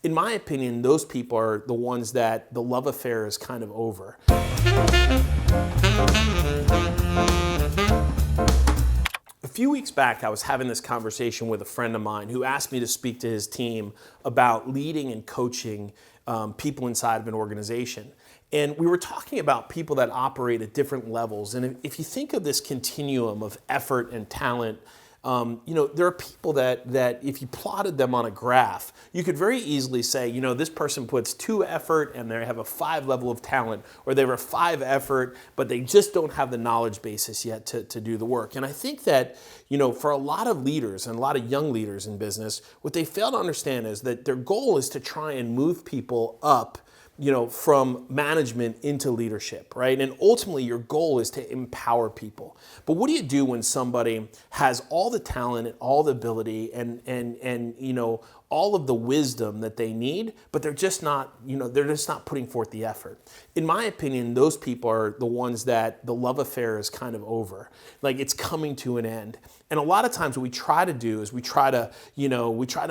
In my opinion, those people are the ones that the love affair is kind of over. A few weeks back, I was having this conversation with a friend of mine who asked me to speak to his team about leading and coaching people inside of an organization. And we were talking about people that operate at different levels. And if you think of this continuum of effort and talent, there are people that if you plotted them on a graph, you could very easily say, this person puts 2 effort and they have a 5 level of talent, or they have a 5 effort, but they just don't have the knowledge basis yet to do the work. And I think that, for a lot of leaders and a lot of young leaders in business, what they fail to understand is that their goal is to try and move people up from management into leadership, right? And ultimately your goal is to empower people. But what do you do when somebody has all the talent and all the ability and all of the wisdom that they need, but they're just not, they're just not putting forth the effort? In my opinion, those people are the ones that the love affair is kind of over. Like, it's coming to an end. And a lot of times what we try to do is we try to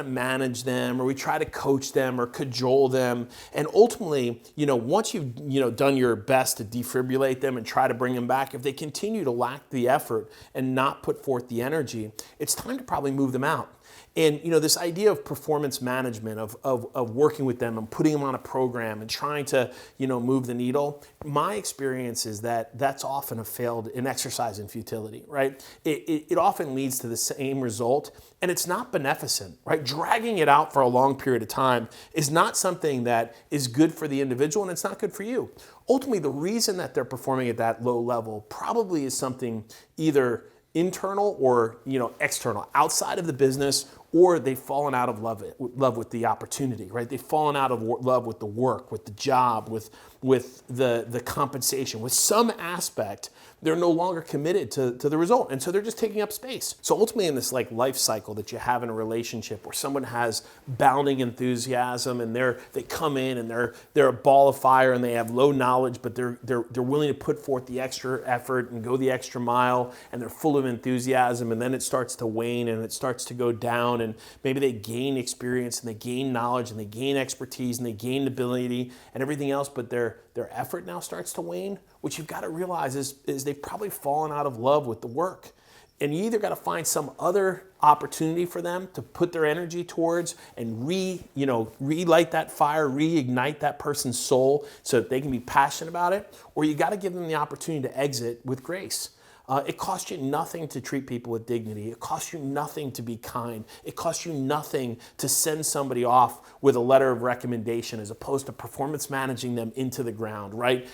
manage them, or we try to coach them or cajole them. And ultimately, once you've, done your best to defibrillate them and try to bring them back, if they continue to lack the effort and not put forth the energy, it's time to probably move them out. And this idea of performance management, of working with them and putting them on a program and trying to move the needle, my experience is that that's often an exercise in futility, right? It often leads to the same result, and it's not beneficent, right? Dragging it out for a long period of time is not something that is good for the individual, and it's not good for you. Ultimately, the reason that they're performing at that low level probably is something either internal or external, outside of the business, or they've fallen out of love with the opportunity, right? They've fallen out of love with the work, with the job, with the compensation, with some aspect. They're no longer committed to the result, and so they're just taking up space. So ultimately, in this life cycle that you have in a relationship where someone has bounding enthusiasm and they come in and they're a ball of fire and they have low knowledge, but they're willing to put forth the extra effort and go the extra mile, and they're full of enthusiasm, and then it starts to wane and it starts to go down, and maybe they gain experience and they gain knowledge and they gain expertise and they gain ability and everything else, but their effort now starts to wane. What you've got to realize is they've probably fallen out of love with the work. And you either got to find some other opportunity for them to put their energy towards and relight that fire, reignite that person's soul so that they can be passionate about it, or you got to give them the opportunity to exit with grace. It costs you nothing to treat people with dignity. It costs you nothing to be kind. It costs you nothing to send somebody off with a letter of recommendation as opposed to performance managing them into the ground, right?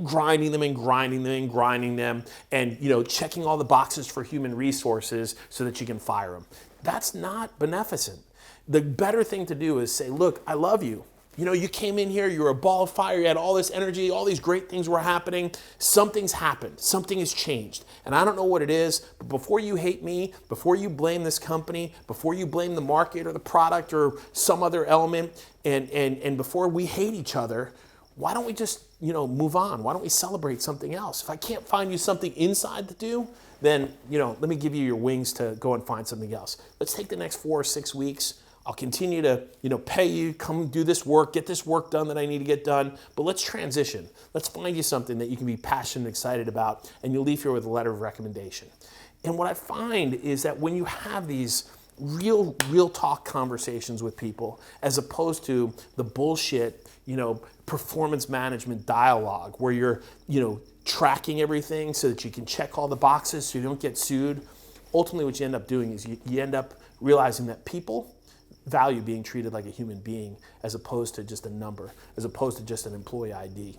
Grinding them and checking all the boxes for human resources so that you can fire them. That's not beneficent. The better thing to do is say, look, I love you. You came in here, you were a ball of fire, you had all this energy, all these great things were happening. Something's happened, something has changed. And I don't know what it is, but before you hate me, before you blame this company, before you blame the market or the product or some other element, and before we hate each other, why don't we just, move on? Why don't we celebrate something else? If I can't find you something inside to do, then, let me give you your wings to go and find something else. Let's take the next 4 or 6 weeks. I'll continue to, pay you, come do this work, get this work done that I need to get done, but let's transition. Let's find you something that you can be passionate and excited about, and you'll leave here with a letter of recommendation. And what I find is that when you have these real talk conversations with people, as opposed to the bullshit, performance management dialogue where you're, tracking everything so that you can check all the boxes so you don't get sued, ultimately what you end up doing is you end up realizing that people value being treated like a human being as opposed to just a number, as opposed to just an employee ID.